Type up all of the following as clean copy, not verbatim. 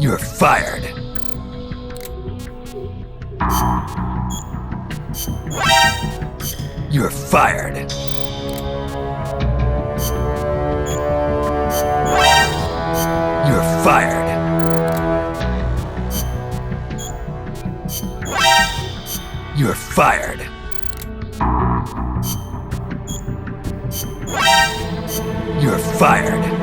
You're fired. You're fired. You're fired. You're fired. You're fired.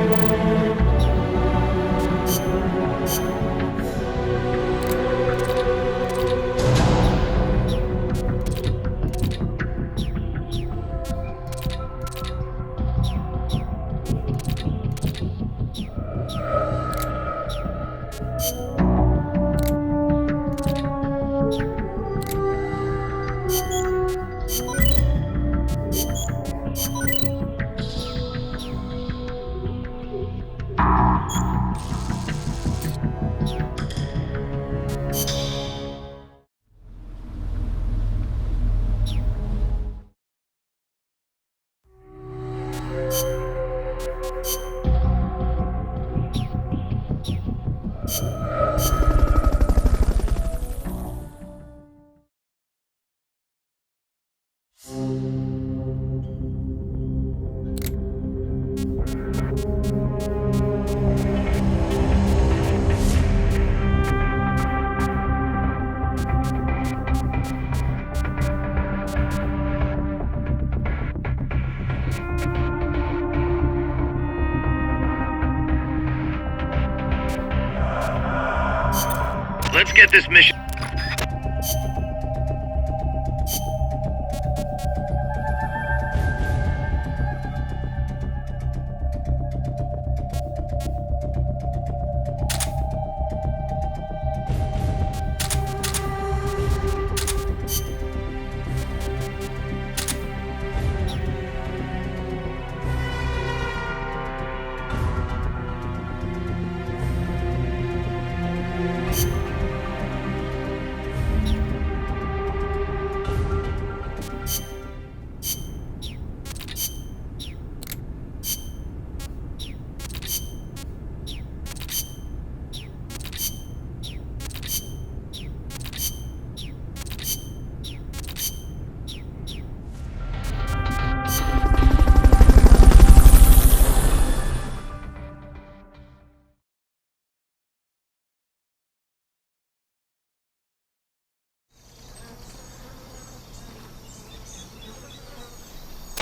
Let's get this mission.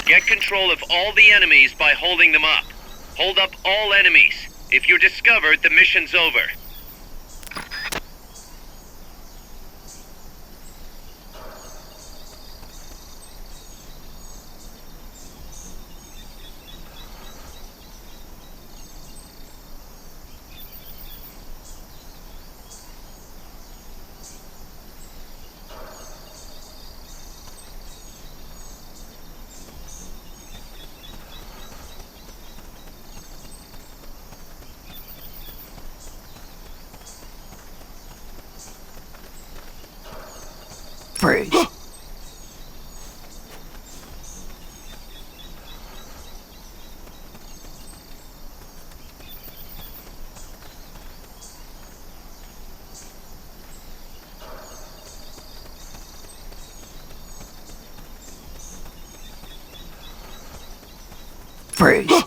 Get control of all the enemies by holding them up. Hold up all enemies. If you're discovered, the mission's over. Freeze. Freeze.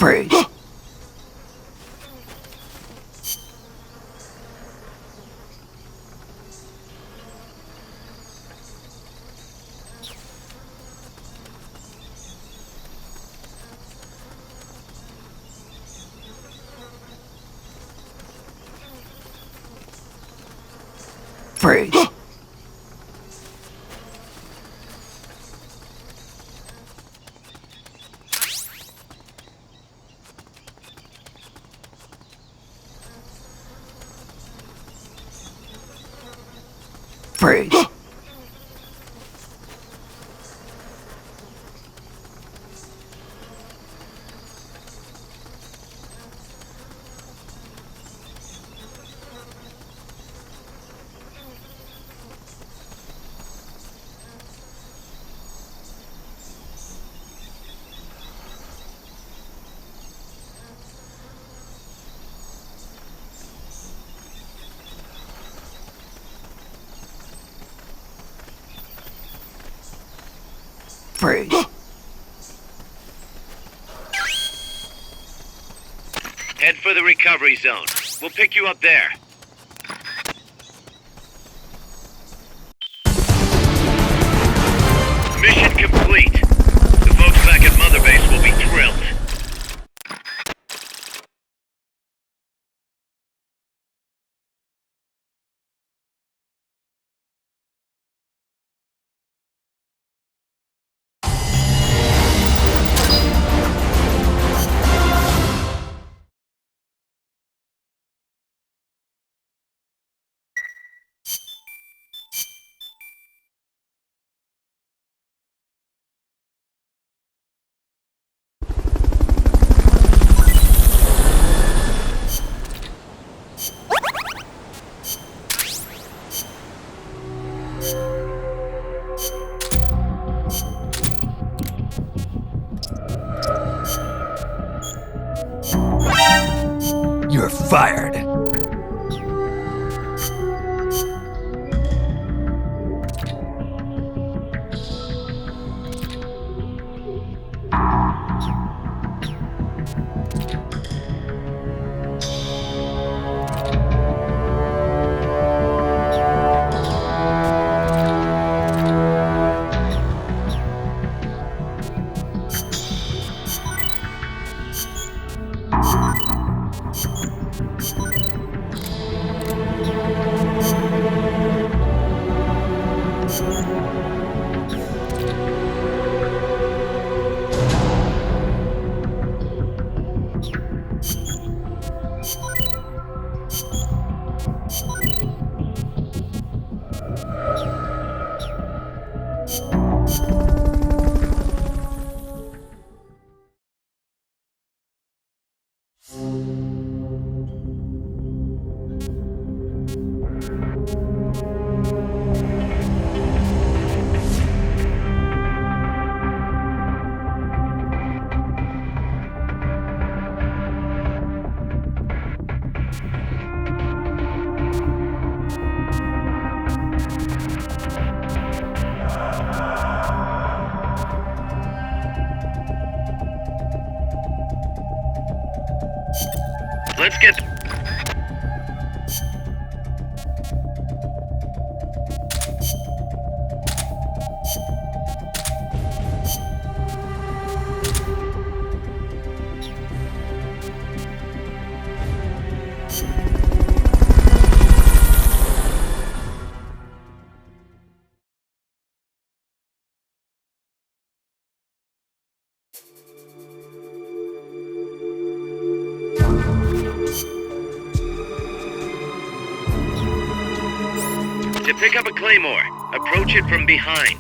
Freeze. Freeze. Freeze. Freeze. Head for the recovery zone. We'll pick you up there. Mission complete. The folks back at Mother Base will be thrilled. You're fired. Let's get... To pick up a claymore, approach it from behind.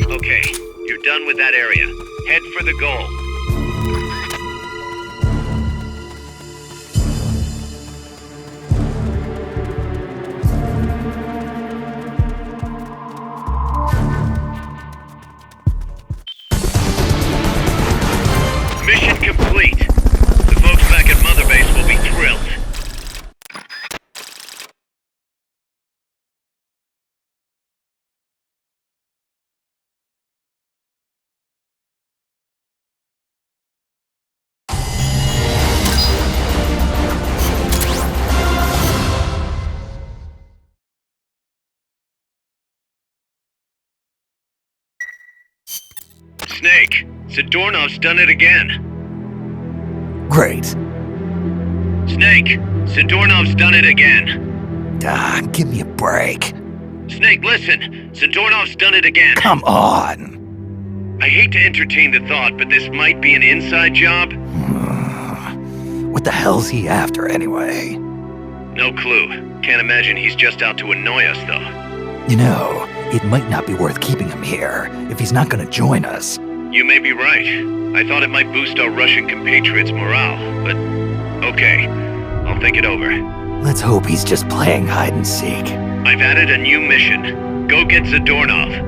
Okay, you're done with that area. Head for the goal. Mission complete. The folks back at Mother Base will be thrilled. Snake, Zadornov's done it again. Great. Snake, Zadornov's done it again. Ah, give me a break. Snake, listen. Zadornov's done it again. Come on. I hate to entertain the thought, but this might be an inside job. What the hell's he after anyway? No clue. Can't imagine he's just out to annoy us, though. You know, it might not be worth keeping him here if he's not gonna join us. You may be right. I thought it might boost our Russian compatriots' morale, but okay. I'll think it over. Let's hope he's just playing hide and seek. I've added a new mission. Go get Zadornov.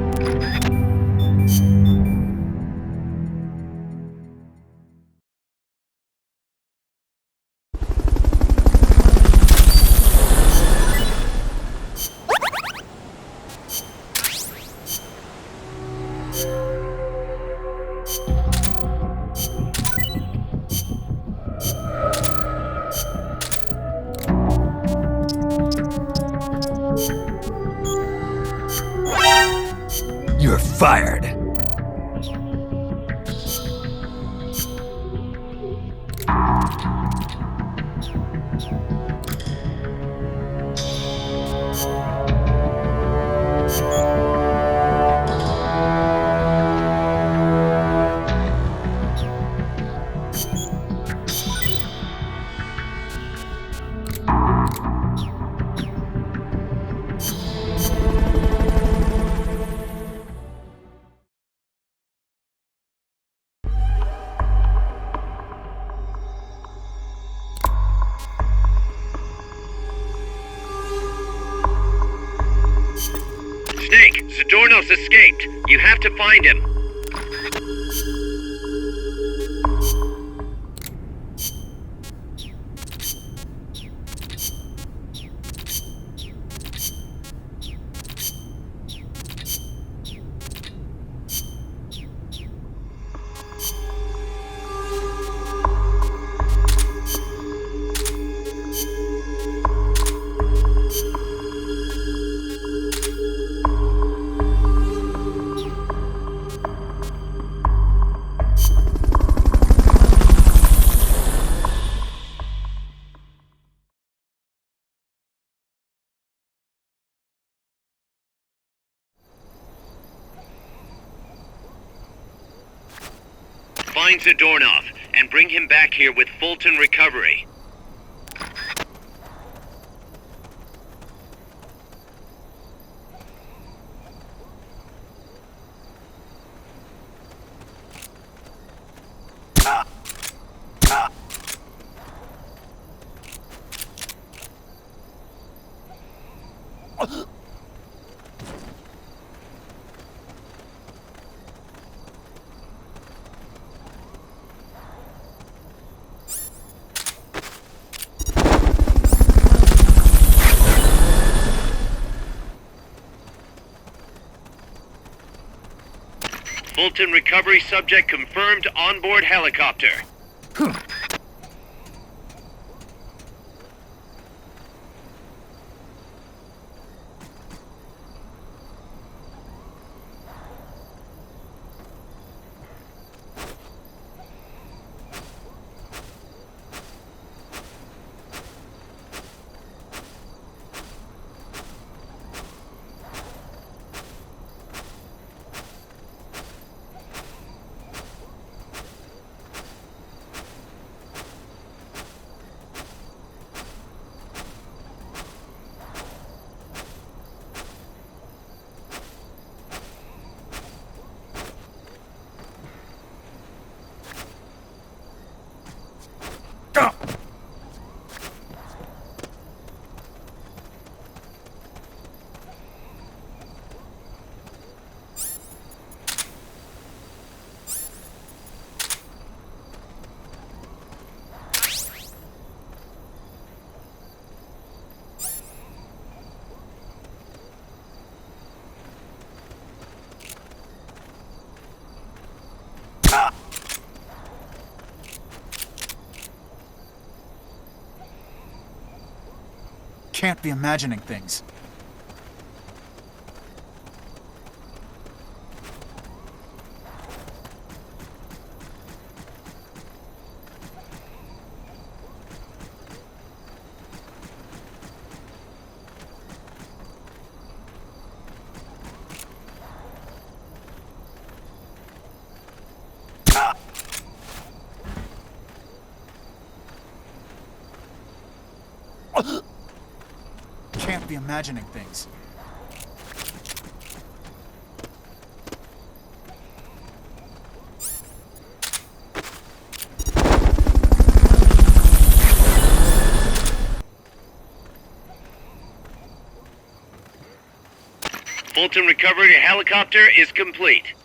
You're fired. Snake, Zadornov's escaped. You have to find him. Find Zadornov and bring him back here with Fulton Recovery. Fulton Recovery subject confirmed onboard helicopter. Can't be imagining things. Can't be imagining things. Fulton recovery helicopter is complete.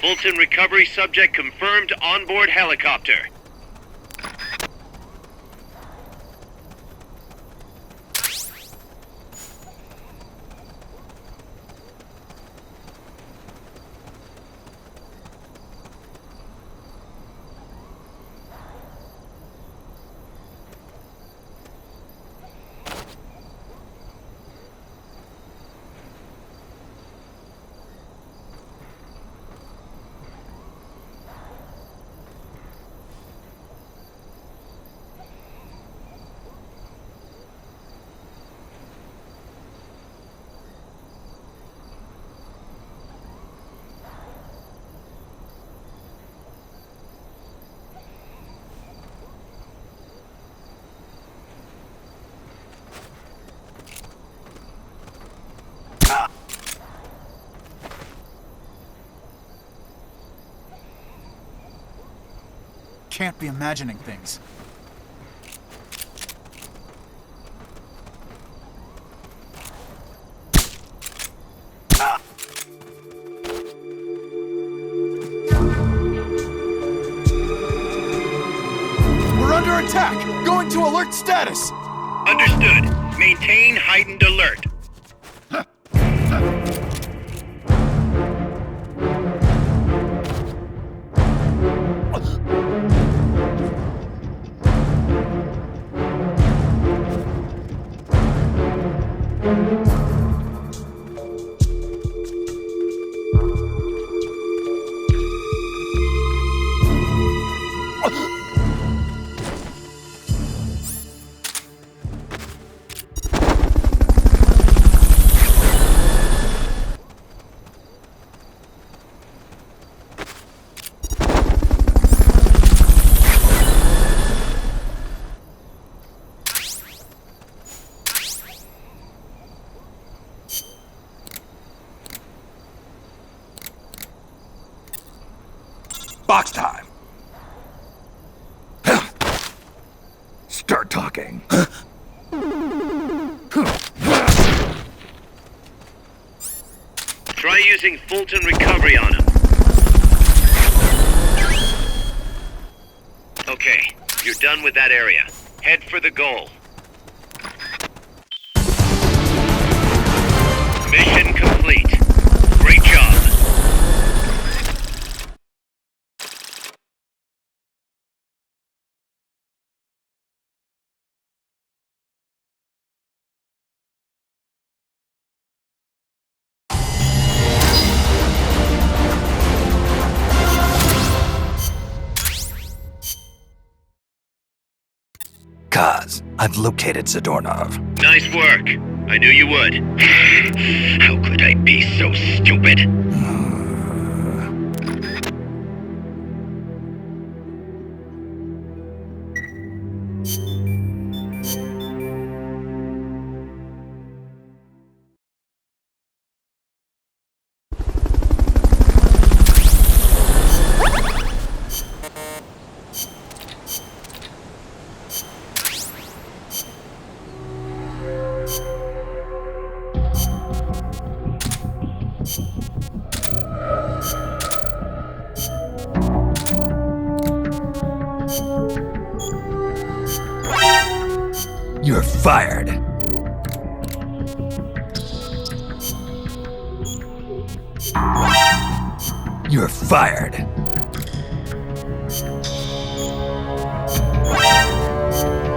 Fulton recovery subject confirmed onboard helicopter. Can't be imagining things. We're under attack! Going to alert status! Understood. Maintain heightened alert. Box time. Start talking. Try using Fulton recovery on him. Okay, you're done with that area. Head for the goal. Mission complete. Great job. Kaz, I've located Zadornov. Nice work. I knew you would. How could I be so stupid? You're fired. You're fired.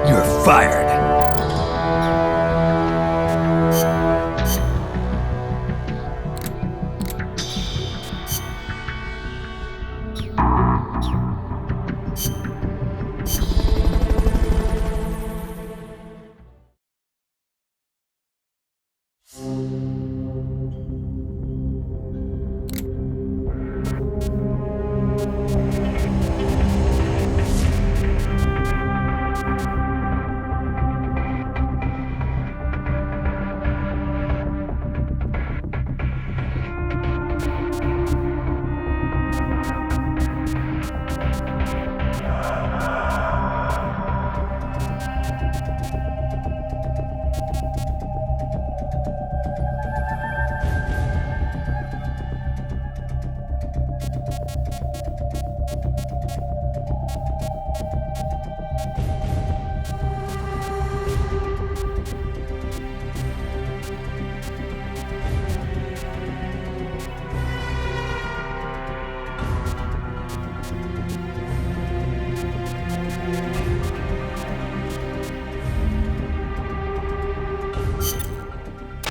You're fired.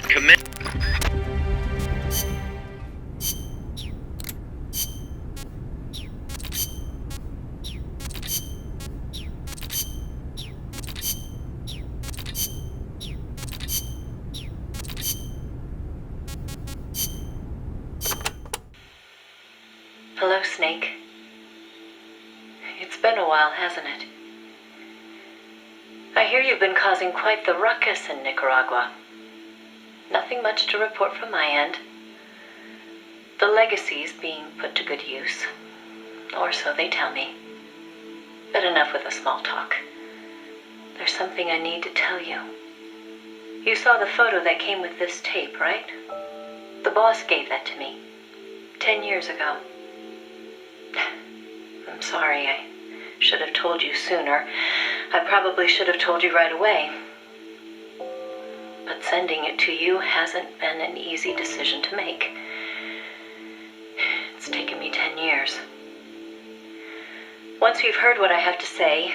Commit. Hello, Snake. It's been a while, hasn't it? I hear you've been causing quite the ruckus in Nicaragua. Nothing much to report from my end. The legacy's being put to good use. Or so they tell me. But enough with the small talk. There's something I need to tell you. You saw the photo that came with this tape, right? The boss gave that to me 10 years ago. I'm sorry, I should have told you sooner. I probably should have told you right away. But sending it to you hasn't been an easy decision to make. It's taken me 10 years. Once you've heard what I have to say,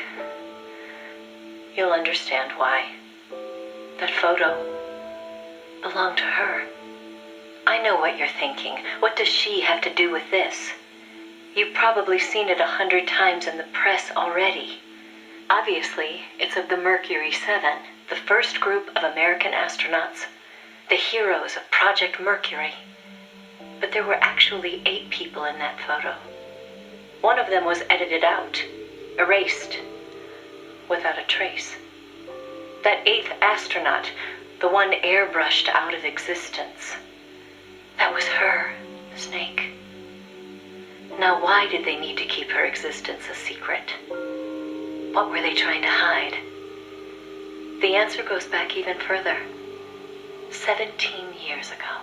you'll understand why. That photo belonged to her. I know what you're thinking. What does she have to do with this? You've probably seen it 100 times in the press already. Obviously, it's of the Mercury 7, the first group of American astronauts, the heroes of Project Mercury. But there were actually 8 people in that photo. One of them was edited out, erased, without a trace. That 8th astronaut, the one airbrushed out of existence, that was her, Snake. Now, why did they need to keep her existence a secret? What were they trying to hide? The answer goes back even further. 17 years ago.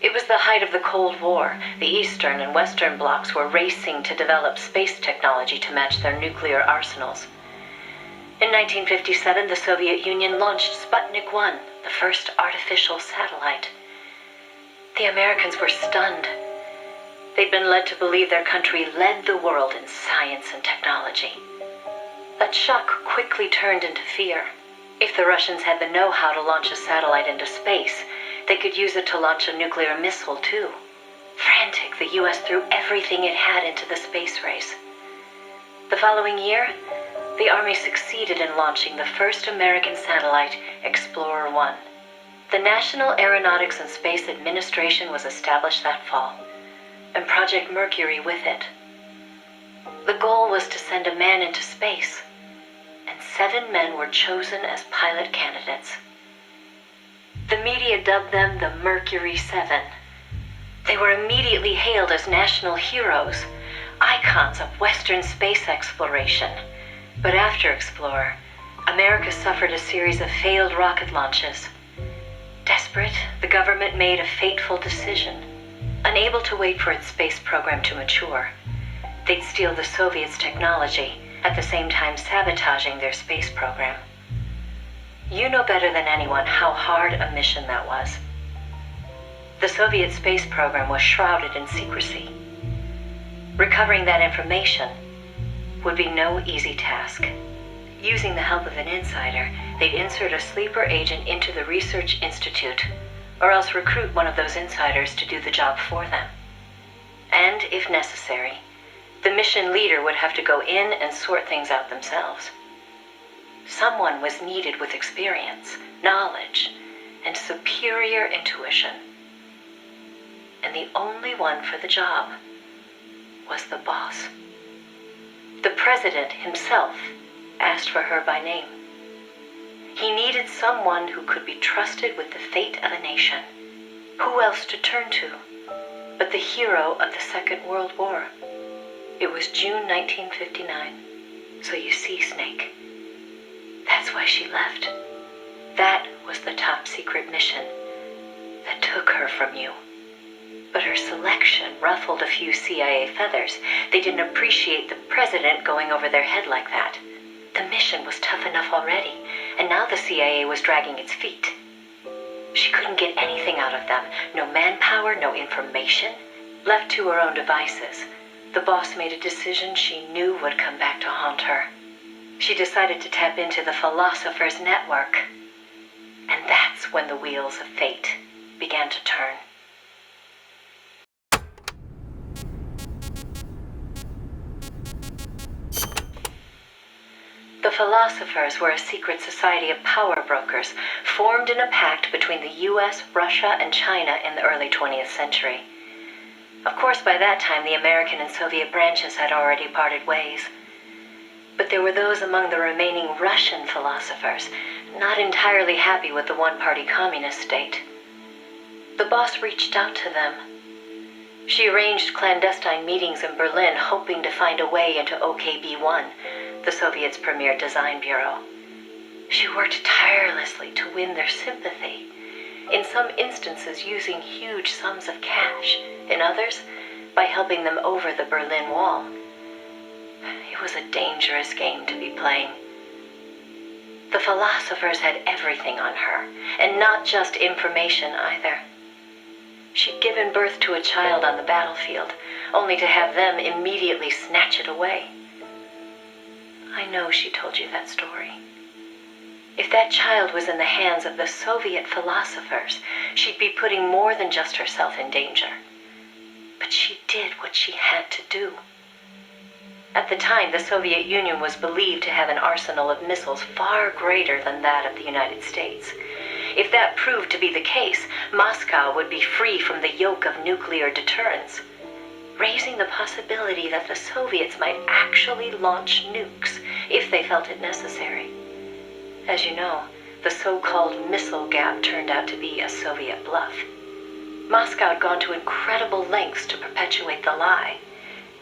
It was the height of the Cold War. The Eastern and Western blocs were racing to develop space technology to match their nuclear arsenals. In 1957, the Soviet Union launched Sputnik 1, the first artificial satellite. The Americans were stunned. They'd been led to believe their country led the world in science and technology. That shock quickly turned into fear. If the Russians had the know-how to launch a satellite into space, they could use it to launch a nuclear missile, too. Frantic, the U.S. threw everything it had into the space race. The following year, the Army succeeded in launching the first American satellite, Explorer 1. The National Aeronautics and Space Administration was established that fall, and Project Mercury with it. The goal was to send a man into space, and 7 men were chosen as pilot candidates. The media dubbed them the Mercury 7. They were immediately hailed as national heroes, icons of Western space exploration. But after Explorer, America suffered a series of failed rocket launches. Desperate, the government made a fateful decision. Unable to wait for its space program to mature, they'd steal the Soviets' technology, at the same time sabotaging their space program. You know better than anyone how hard a mission that was. The Soviet space program was shrouded in secrecy. Recovering that information would be no easy task. Using the help of an insider, they'd insert a sleeper agent into the research institute, or else recruit one of those insiders to do the job for them. And, if necessary, the mission leader would have to go in and sort things out themselves. Someone was needed with experience, knowledge, and superior intuition. And the only one for the job was the boss. The president himself asked for her by name. He needed someone who could be trusted with the fate of a nation. Who else to turn to but the hero of the Second World War? It was June 1959. So you see, Snake, that's why she left. That was the top secret mission that took her from you. But her selection ruffled a few CIA feathers. They didn't appreciate the president going over their head like that. The mission was tough enough already, and now the CIA was dragging its feet. She couldn't get anything out of them. No manpower, no information. Left to her own devices, the boss made a decision she knew would come back to haunt her. She decided to tap into the Philosopher's Network. And that's when the wheels of fate began to turn. The Philosophers were a secret society of power brokers formed in a pact between the US, Russia, and China in the early 20th century. Of course, by that time, the American and Soviet branches had already parted ways. But there were those among the remaining Russian philosophers not entirely happy with the one-party communist state. The boss reached out to them. She arranged clandestine meetings in Berlin, hoping to find a way into OKB-1, the Soviets' premier design bureau. She worked tirelessly to win their sympathy, in some instances using huge sums of cash, in others by helping them over the Berlin Wall. It was a dangerous game to be playing. The Philosophers had everything on her, and not just information either. She'd given birth to a child on the battlefield, only to have them immediately snatch it away. I know she told you that story. If that child was in the hands of the Soviet philosophers, she'd be putting more than just herself in danger. But she did what she had to do. At the time, the Soviet Union was believed to have an arsenal of missiles far greater than that of the United States. If that proved to be the case, Moscow would be free from the yoke of nuclear deterrence, raising the possibility that the Soviets might actually launch nukes if they felt it necessary. As you know, the so-called missile gap turned out to be a Soviet bluff. Moscow had gone to incredible lengths to perpetuate the lie.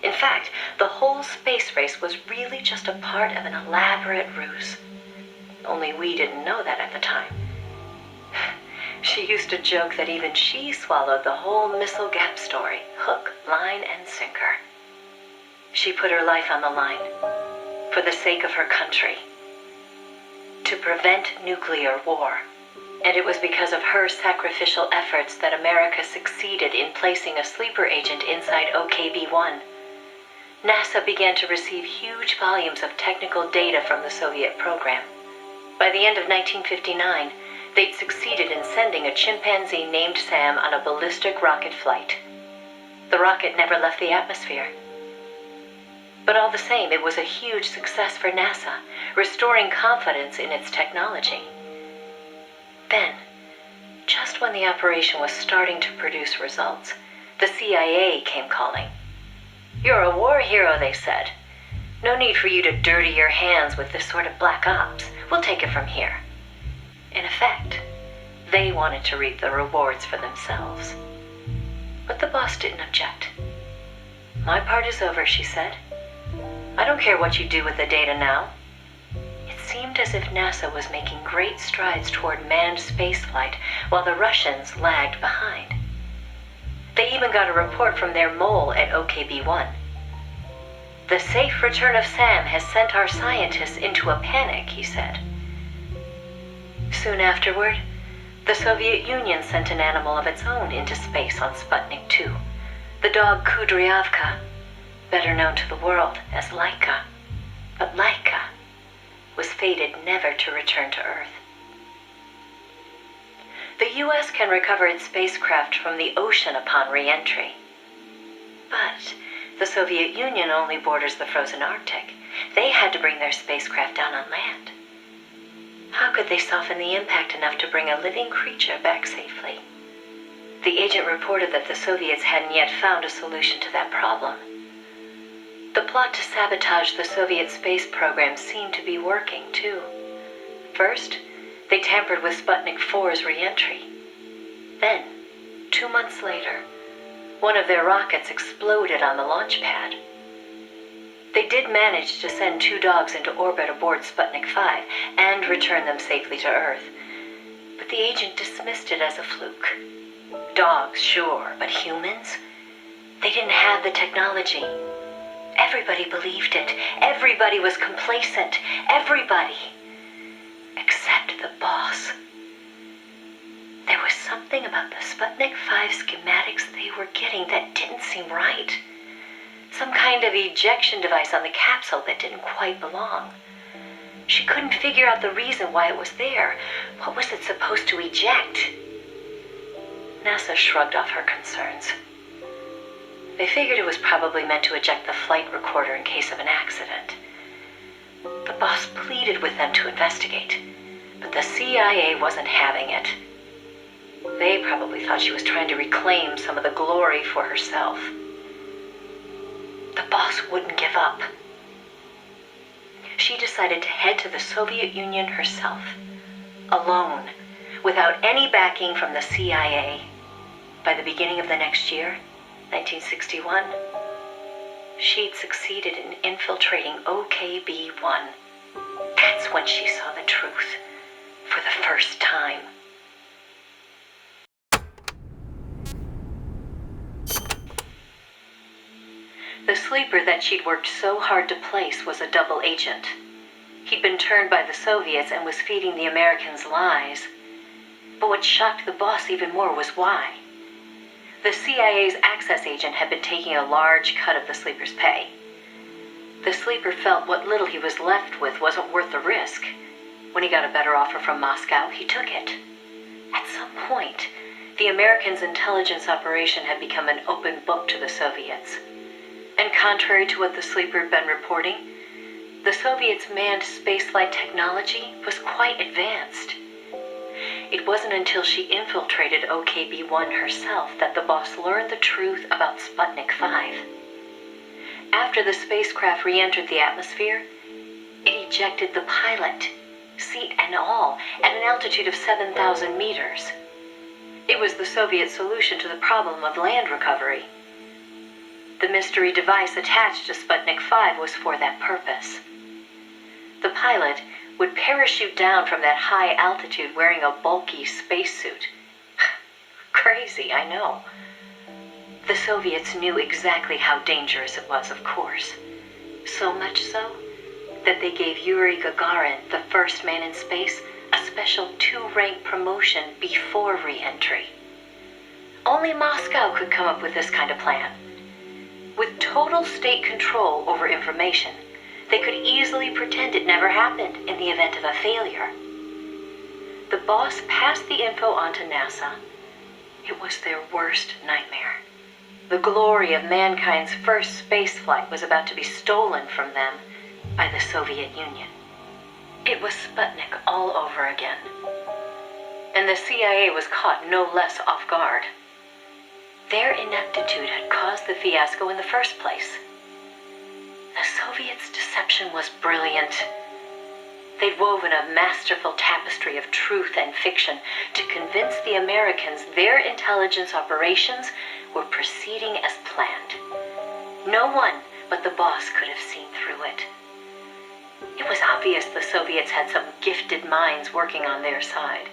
In fact, the whole space race was really just a part of an elaborate ruse. Only we didn't know that at the time. She used to joke that even she swallowed the whole missile gap story, hook, line, and sinker. She put her life on the line, for the sake of her country, to prevent nuclear war. And it was because of her sacrificial efforts that America succeeded in placing a sleeper agent inside OKB-1. NASA began to receive huge volumes of technical data from the Soviet program. By the end of 1959, they'd succeeded in sending a chimpanzee named Sam on a ballistic rocket flight. The rocket never left the atmosphere. But all the same, it was a huge success for NASA, restoring confidence in its technology. Then, just when the operation was starting to produce results, the CIA came calling. "You're a war hero," they said. "No need for you to dirty your hands with this sort of black ops. We'll take it from here." In effect, they wanted to reap the rewards for themselves. But the boss didn't object. "My part is over," she said. "I don't care what you do with the data now." It seemed as if NASA was making great strides toward manned spaceflight while the Russians lagged behind. They even got a report from their mole at OKB-1. "The safe return of Sam has sent our scientists into a panic," he said. Soon afterward, the Soviet Union sent an animal of its own into space on Sputnik 2, the dog Kudryavka, better known to the world as Laika. But Laika was fated never to return to Earth. The U.S. can recover its spacecraft from the ocean upon re-entry. But the Soviet Union only borders the frozen Arctic. They had to bring their spacecraft down on land. How could they soften the impact enough to bring a living creature back safely? The agent reported that the Soviets hadn't yet found a solution to that problem. The plot to sabotage the Soviet space program seemed to be working, too. First, they tampered with Sputnik 4's re-entry. Then, 2 months later, one of their rockets exploded on the launch pad. They did manage to send 2 dogs into orbit aboard Sputnik 5 and return them safely to Earth. But the agent dismissed it as a fluke. Dogs, sure, but humans? They didn't have the technology. Everybody believed it. Everybody was complacent. Everybody. Except the boss. There was something about the Sputnik 5 schematics they were getting that didn't seem right. Some kind of ejection device on the capsule that didn't quite belong. She couldn't figure out the reason why it was there. What was it supposed to eject? NASA shrugged off her concerns. They figured it was probably meant to eject the flight recorder in case of an accident. The boss pleaded with them to investigate, but the CIA wasn't having it. They probably thought she was trying to reclaim some of the glory for herself. The boss wouldn't give up. She decided to head to the Soviet Union herself, alone, without any backing from the CIA. By the beginning of the next year, 1961, she'd succeeded in infiltrating OKB-1. That's when she saw the truth, for the first time. The sleeper that she'd worked so hard to place was a double agent. He'd been turned by the Soviets and was feeding the Americans lies. But what shocked the boss even more was why. The CIA's access agent had been taking a large cut of the sleeper's pay. The sleeper felt what little he was left with wasn't worth the risk. When he got a better offer from Moscow, he took it. At some point, the Americans' intelligence operation had become an open book to the Soviets. And contrary to what the sleeper had been reporting, the Soviets' manned spaceflight technology was quite advanced. It wasn't until she infiltrated OKB-1 herself that the boss learned the truth about Sputnik 5. After the spacecraft re-entered the atmosphere, it ejected the pilot, seat and all, at an altitude of 7,000 meters. It was the Soviet solution to the problem of land recovery. The mystery device attached to Sputnik 5 was for that purpose. The pilot would parachute down from that high altitude wearing a bulky spacesuit. Crazy, I know. The Soviets knew exactly how dangerous it was, of course. So much so that they gave Yuri Gagarin, the first man in space, a special 2-rank promotion before re-entry. Only Moscow could come up with this kind of plan. With total state control over information, they could easily pretend it never happened in the event of a failure. The boss passed the info on to NASA. It was their worst nightmare. The glory of mankind's first spaceflight was about to be stolen from them by the Soviet Union. It was Sputnik all over again. And the CIA was caught no less off guard. Their ineptitude had caused the fiasco in the first place. The Soviets' deception was brilliant. They'd woven a masterful tapestry of truth and fiction to convince the Americans their intelligence operations were proceeding as planned. No one but the boss could have seen through it. It was obvious the Soviets had some gifted minds working on their side.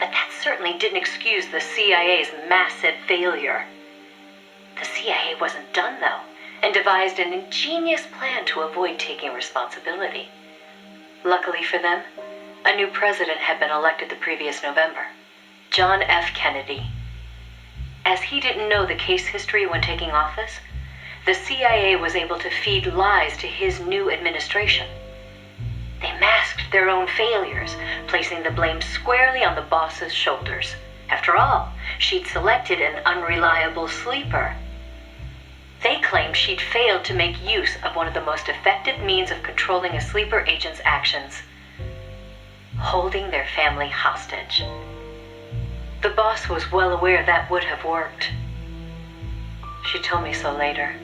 But that certainly didn't excuse the CIA's massive failure. The CIA wasn't done, though, and devised an ingenious plan to avoid taking responsibility. Luckily for them, A new president had been elected the previous November, John F. Kennedy. As he didn't know the case history when taking office, the CIA was able to feed lies to his new administration. They masked their own failures, placing the blame squarely on the boss's shoulders. After all, she'd selected an unreliable sleeper. They claimed she'd failed to make use of one of the most effective means of controlling a sleeper agent's actions: holding their family hostage. The boss was well aware that would have worked. She told me so later,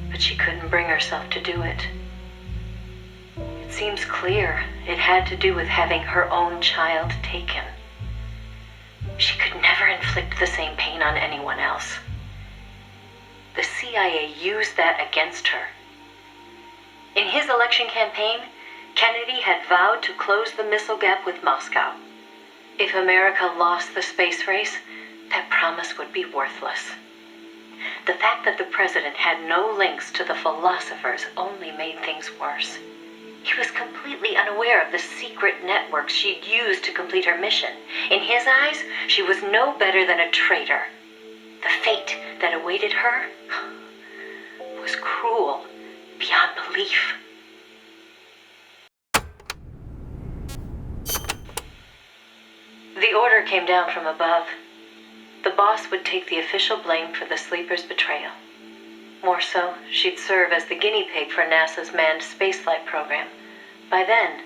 but she couldn't bring herself to do it. It seems clear it had to do with having her own child taken. She could never inflict the same pain on anyone else. The CIA used that against her. In his election campaign, Kennedy had vowed to close the missile gap with Moscow. If America lost the space race, that promise would be worthless. The fact that the president had no links to the philosophers only made things worse. He was completely unaware of the secret networks she'd used to complete her mission. In his eyes, she was no better than a traitor. The fate that awaited her was cruel beyond belief. The order came down from above. The boss would take the official blame for the sleeper's betrayal. More so, she'd serve as the guinea pig for NASA's manned spaceflight program. By then,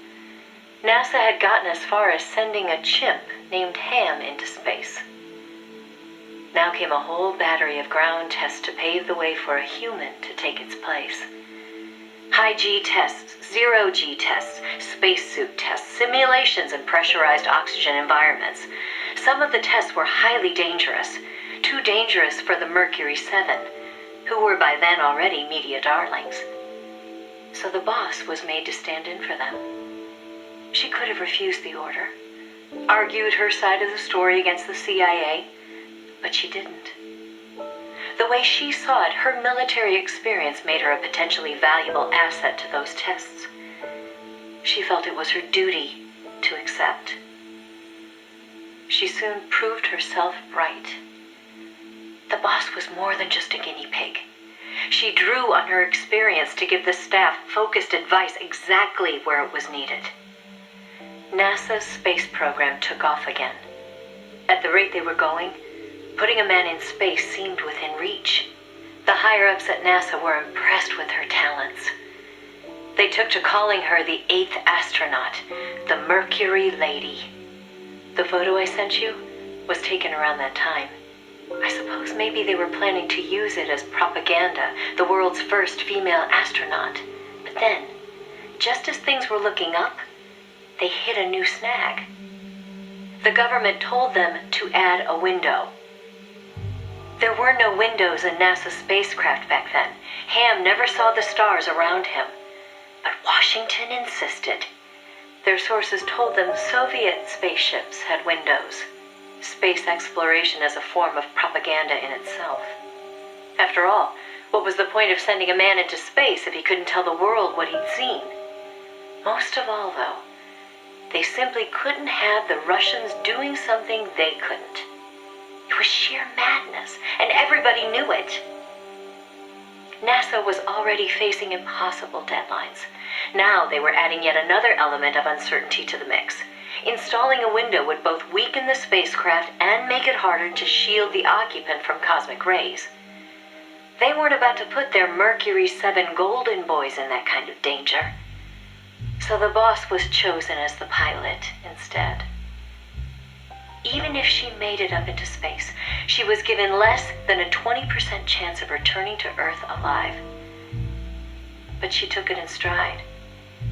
NASA had gotten as far as sending a chimp named Ham into space. Now came a whole battery of ground tests to pave the way for a human to take its place. High-G tests, zero-G tests, spacesuit tests, simulations in pressurized oxygen environments. Some of the tests were highly dangerous, too dangerous for the Mercury 7, who were by then already media darlings. So the boss was made to stand in for them. She could have refused the order, argued her side of the story against the CIA, but she didn't. The way she saw it, her military experience made her a potentially valuable asset to those tests. She felt it was her duty to accept. She soon proved herself right. The boss was more than just a guinea pig. She drew on her experience to give the staff focused advice exactly where it was needed. NASA's space program took off again. At the rate they were going, putting a man in space seemed within reach. The higher-ups at NASA were impressed with her talents. They took to calling her the 8th astronaut, the Mercury Lady. The photo I sent you was taken around that time. I suppose maybe they were planning to use it as propaganda, the world's first female astronaut. But then, just as things were looking up, they hit a new snag. The government told them to add a window. There were no windows in NASA's spacecraft back then. Ham never saw the stars around him. But Washington insisted. Their sources told them Soviet spaceships had windows. Space exploration as a form of propaganda in itself. After all, what was the point of sending a man into space if he couldn't tell the world what he'd seen? Most of all, though, they simply couldn't have the Russians doing something they couldn't. It was sheer madness, and everybody knew it. NASA was already facing impossible deadlines. Now they were adding yet another element of uncertainty to the mix. Installing a window would both weaken the spacecraft and make it harder to shield the occupant from cosmic rays. They weren't about to put their Mercury 7 golden boys in that kind of danger. So the boss was chosen as the pilot instead. Even if she made it up into space, she was given less than a 20% chance of returning to Earth alive. But she took it in stride,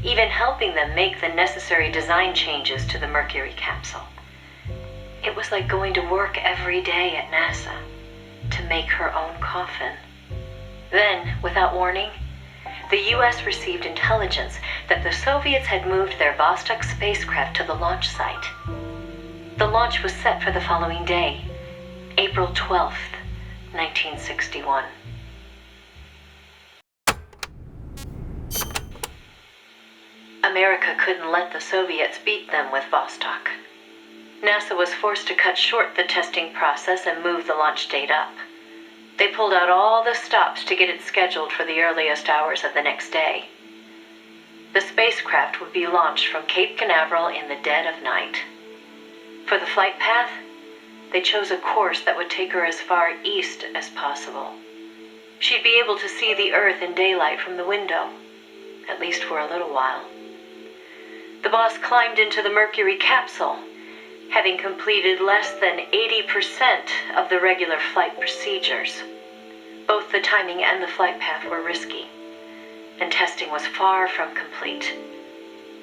even helping them make the necessary design changes to the Mercury capsule. It was like going to work every day at NASA to make her own coffin. Then, without warning, the US received intelligence that the Soviets had moved their Vostok spacecraft to the launch site. The launch was set for the following day, April 12th, 1961. America couldn't let the Soviets beat them with Vostok. NASA was forced to cut short the testing process and move the launch date up. They pulled out all the stops to get it scheduled for the earliest hours of the next day. The spacecraft would be launched from Cape Canaveral in the dead of night. For the flight path, they chose a course that would take her as far east as possible. She'd be able to see the Earth in daylight from the window, at least for a little while. The boss climbed into the Mercury capsule, having completed less than 80% of the regular flight procedures. Both the timing and the flight path were risky, and testing was far from complete.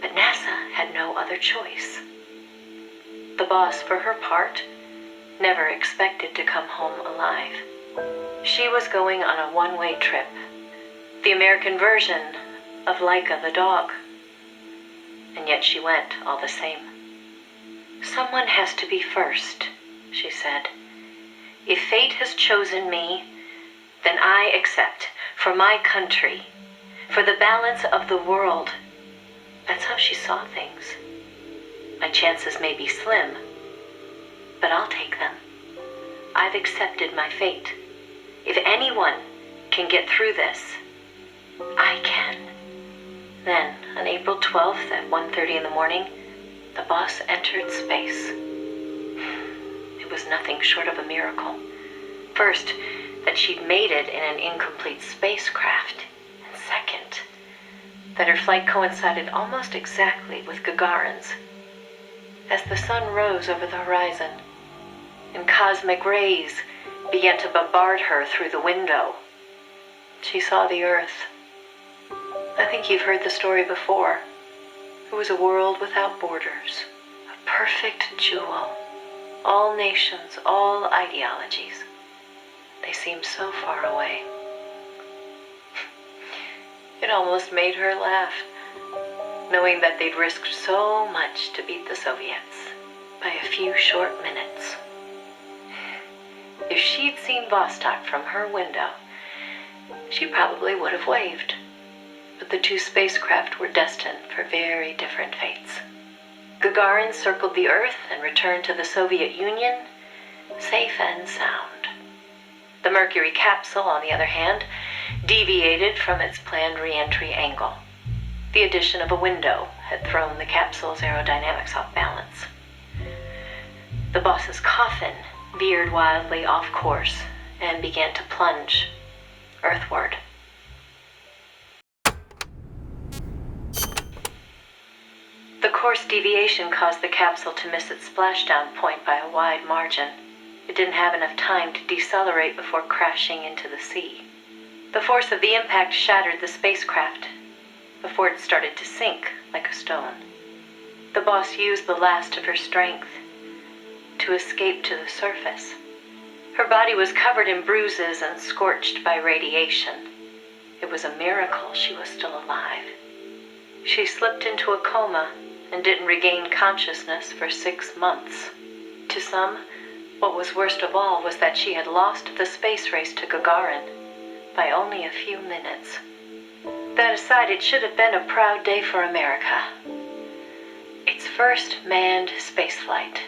But NASA had no other choice. The boss, for her part, never expected to come home alive. She was going on a one-way trip, the American version of Laika the dog. And yet she went all the same. "Someone has to be first," she said. "If fate has chosen me, then I accept, for my country, for the balance of the world." That's how she saw things. "My chances may be slim, but I'll take them. I've accepted my fate. If anyone can get through this, I can." Then, on April 12th at 1:30 in the morning, the boss entered space. It was nothing short of a miracle. First, that she'd made it in an incomplete spacecraft. And second, that her flight coincided almost exactly with Gagarin's. As the sun rose over the horizon, and cosmic rays began to bombard her through the window, she saw the Earth. I think you've heard the story before. It was a world without borders, a perfect jewel. All nations, all ideologies. They seemed so far away. It almost made her laugh, knowing that they'd risked so much to beat the Soviets by a few short minutes. If she'd seen Vostok from her window, she probably would have waved. But the two spacecraft were destined for very different fates. Gagarin circled the Earth and returned to the Soviet Union, safe and sound. The Mercury capsule, on the other hand, deviated from its planned re-entry angle. The addition of a window had thrown the capsule's aerodynamics off balance. The boss's coffin veered wildly off course and began to plunge earthward. The course deviation caused the capsule to miss its splashdown point by a wide margin. It didn't have enough time to decelerate before crashing into the sea. The force of the impact shattered the spacecraft before it started to sink like a stone. The boss used the last of her strength to escape to the surface. Her body was covered in bruises and scorched by radiation. It was a miracle she was still alive. She slipped into a coma and didn't regain consciousness for 6 months. To some, what was worst of all was that she had lost the space race to Gagarin by only a few minutes. That aside, it should have been a proud day for America. Its first manned spaceflight.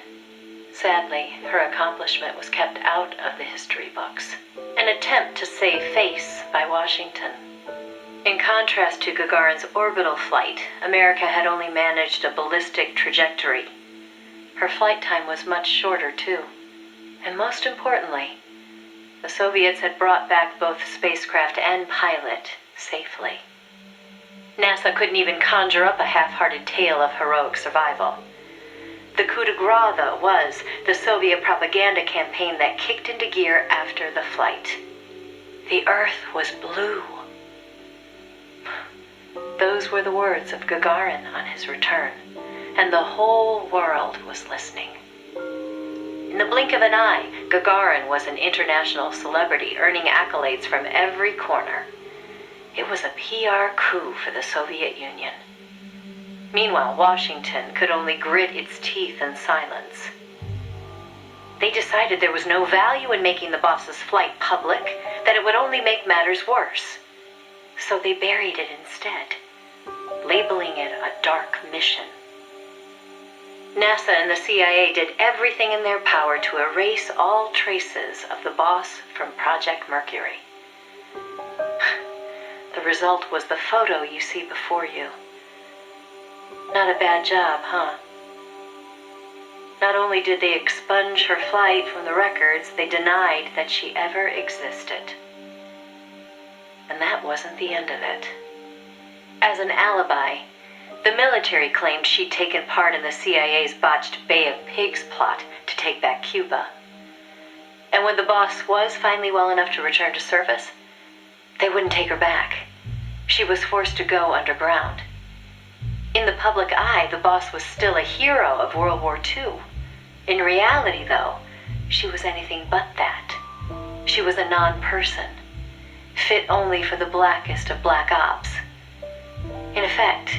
Sadly, her accomplishment was kept out of the history books. An attempt to save face by Washington. In contrast to Gagarin's orbital flight, America had only managed a ballistic trajectory. Her flight time was much shorter, too. And most importantly, the Soviets had brought back both spacecraft and pilot safely. NASA couldn't even conjure up a half-hearted tale of heroic survival. The coup de grace, though, was the Soviet propaganda campaign that kicked into gear after the flight. The Earth was blue. Those were the words of Gagarin on his return, and the whole world was listening. In the blink of an eye, Gagarin was an international celebrity, earning accolades from every corner. It was a PR coup for the Soviet Union. Meanwhile, Washington could only grit its teeth in silence. They decided there was no value in making the boss's flight public, that it would only make matters worse. So they buried it instead. labeling it a dark mission. NASA and the CIA did everything in their power to erase all traces of the boss from Project Mercury. The result was the photo you see before you. Not a bad job, huh? Not only did they expunge her flight from the records, they denied that she ever existed. And that wasn't the end of it. As an alibi, the military claimed she'd taken part in the CIA's botched Bay of Pigs plot to take back Cuba. And when the boss was finally well enough to return to service, they wouldn't take her back. She was forced to go underground. In the public eye, the boss was still a hero of World War II. In reality, though, she was anything but that. She was a non-person, fit only for the blackest of black ops. In effect,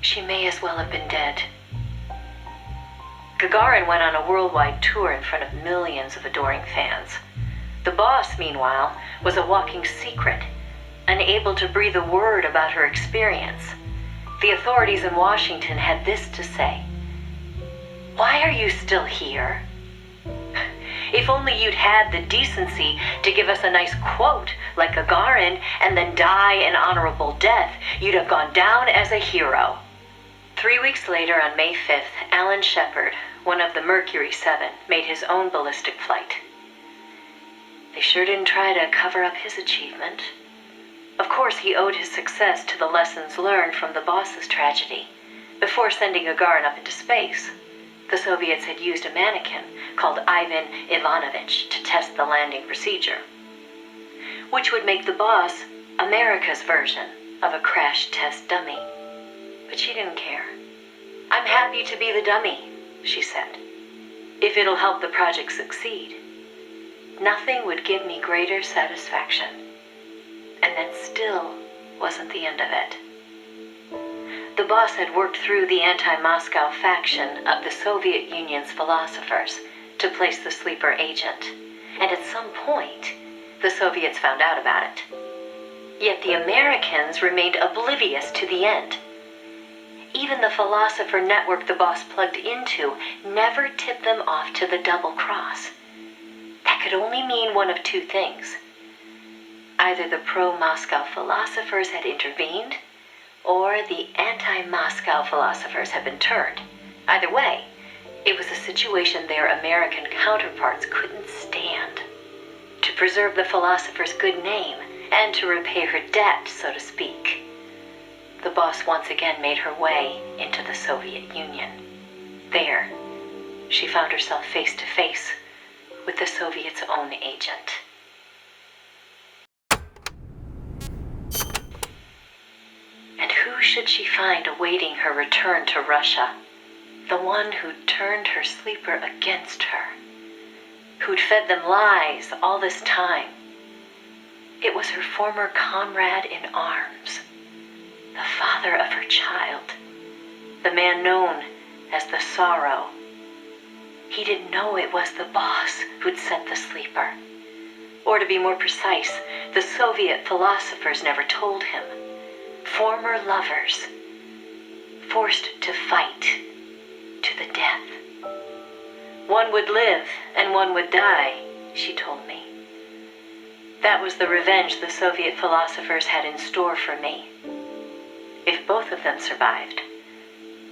she may as well have been dead. Gagarin went on a worldwide tour in front of millions of adoring fans. The boss, meanwhile, was a walking secret, unable to breathe a word about her experience. The authorities in Washington had this to say: "Why are you still here? If only you'd had the decency to give us a nice quote like Gagarin and then die an honorable death, you'd have gone down as a hero." 3 weeks later, on May 5th, Alan Shepard, one of the Mercury 7, made his own ballistic flight. They sure didn't try to cover up his achievement. Of course, he owed his success to the lessons learned from the boss's tragedy. Before sending Gagarin up into space, the Soviets had used a mannequin called Ivan Ivanovich to test the landing procedure, which would make the boss America's version of a crash test dummy. But she didn't care. "I'm happy to be the dummy," she said, "if it'll help the project succeed. Nothing would give me greater satisfaction." And that still wasn't the end of it. The boss had worked through the anti-Moscow faction of the Soviet Union's philosophers to place the sleeper agent, and at some point, the Soviets found out about it. Yet the Americans remained oblivious to the end. Even the philosopher network the boss plugged into never tipped them off to the double cross. That could only mean one of two things. Either the pro-Moscow philosophers had intervened, or the anti-Moscow philosophers had been turned. Either way, it was a situation their American counterparts couldn't stand. To preserve the philosopher's good name, and to repay her debt, so to speak, the boss once again made her way into the Soviet Union. There, she found herself face to face with the Soviets' own agent. And who should she find awaiting her return to Russia? The one who'd turned her sleeper against her, who'd fed them lies all this time. It was her former comrade in arms, the father of her child, the man known as the Sorrow. He didn't know it was the boss who'd sent the sleeper. Or to be more precise, the Soviet philosophers never told him. Former lovers, forced to fight to the death. One would live and one would die, she told me. That was the revenge the Soviet philosophers had in store for me. If both of them survived,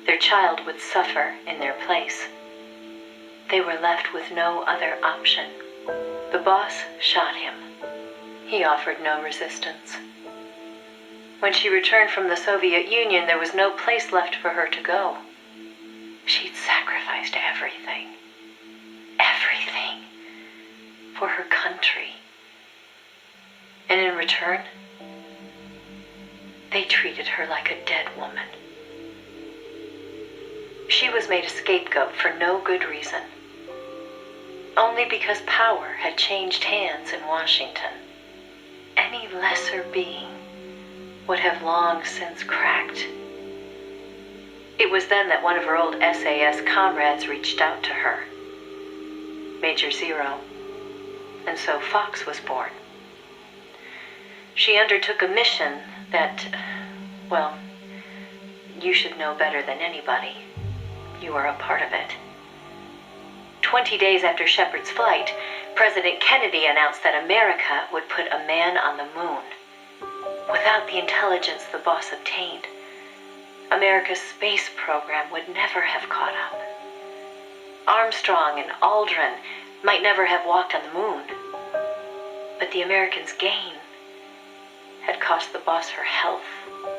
their child would suffer in their place. They were left with no other option. The boss shot him. He offered no resistance. When she returned from the Soviet Union, there was no place left for her to go. She'd sacrificed everything. Everything. For her country. And in return, they treated her like a dead woman. She was made a scapegoat for no good reason. Only because power had changed hands in Washington. Any lesser being would have long since cracked. It was then that one of her old SAS comrades reached out to her, Major Zero, and so Fox was born. She undertook a mission that, well, You should know better than anybody. You are a part of it. 20 days after Shepard's flight, President Kennedy announced that America would put a man on the moon. Without the intelligence the boss obtained, America's space program would never have caught up. Armstrong and Aldrin might never have walked on the moon, but the Americans' gain had cost the boss her health,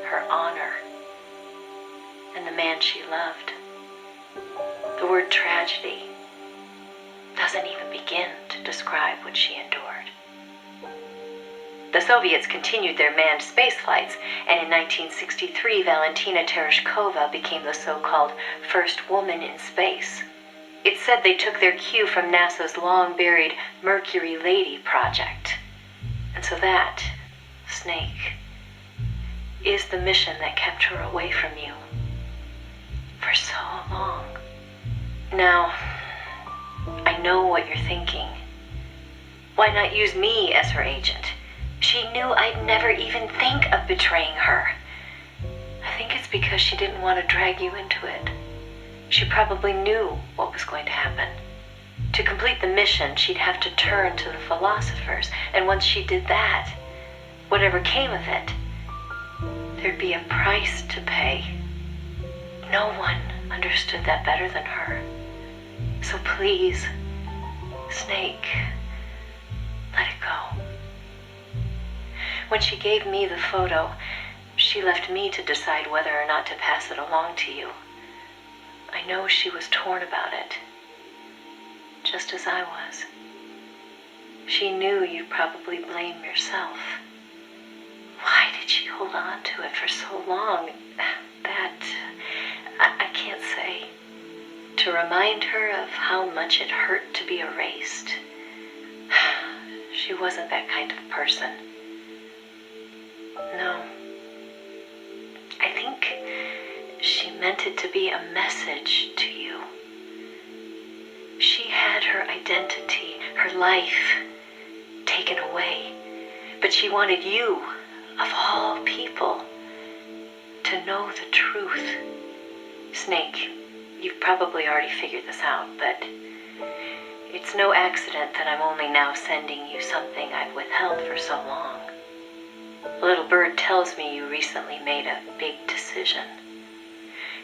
her honor, and the man she loved. The word tragedy doesn't even begin to describe what she endured. The Soviets continued their manned space flights, and in 1963, Valentina Tereshkova became the so-called first woman in space. It's said they took their cue from NASA's long-buried Mercury Lady project. And so that, Snake, is the mission that kept her away from you for so long. Now, I know what you're thinking. Why not use me as her agent? She knew I'd never even think of betraying her. I think it's because she didn't want to drag you into it. She probably knew what was going to happen. To complete the mission, she'd have to turn to the philosophers, and once she did that, whatever came of it, there'd be a price to pay. No one understood that better than her. So please, Snake, let it go. When she gave me the photo, she left me to decide whether or not to pass it along to you. I know she was torn about it, just as I was. She knew you'd probably blame yourself. Why did she hold on to it for so long? That, I can't say. To remind her of how much it hurt to be erased. She wasn't that kind of person. No. I think she meant it to be a message to you. She had her identity, her life, taken away. But she wanted you, of all people, to know the truth. Snake, you've probably already figured this out, but it's no accident that I'm only now sending you something I've withheld for so long. A little bird tells me you recently made a big decision.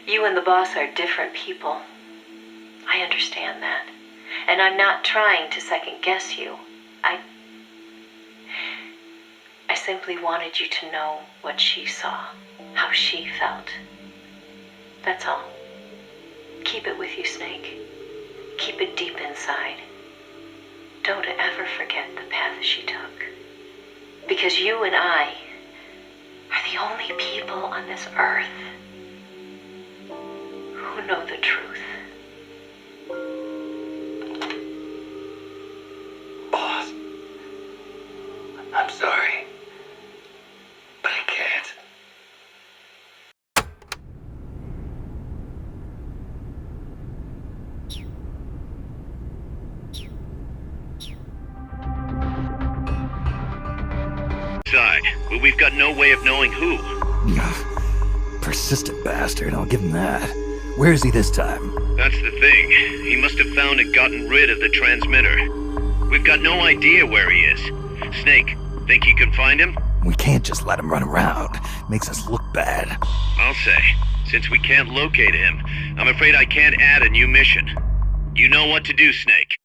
You and the boss are different people. I understand that. And I'm not trying to second guess you. I simply wanted you to know what she saw, how she felt. That's all. Keep it with you, Snake. Keep it deep inside. Don't ever forget the path she took. Because you and I are the only people on this earth who know the truth. Boss, I'm sorry, but I can't. Side, but we've got no way of knowing who. Persistent bastard, I'll give him that. Where is he this time? That's the thing. He must have found and gotten rid of the transmitter. We've got no idea where he is. Snake, think you can find him? We can't just let him run around. Makes us look bad. I'll say. Since we can't locate him, I'm afraid I can't add a new mission. You know what to do, Snake.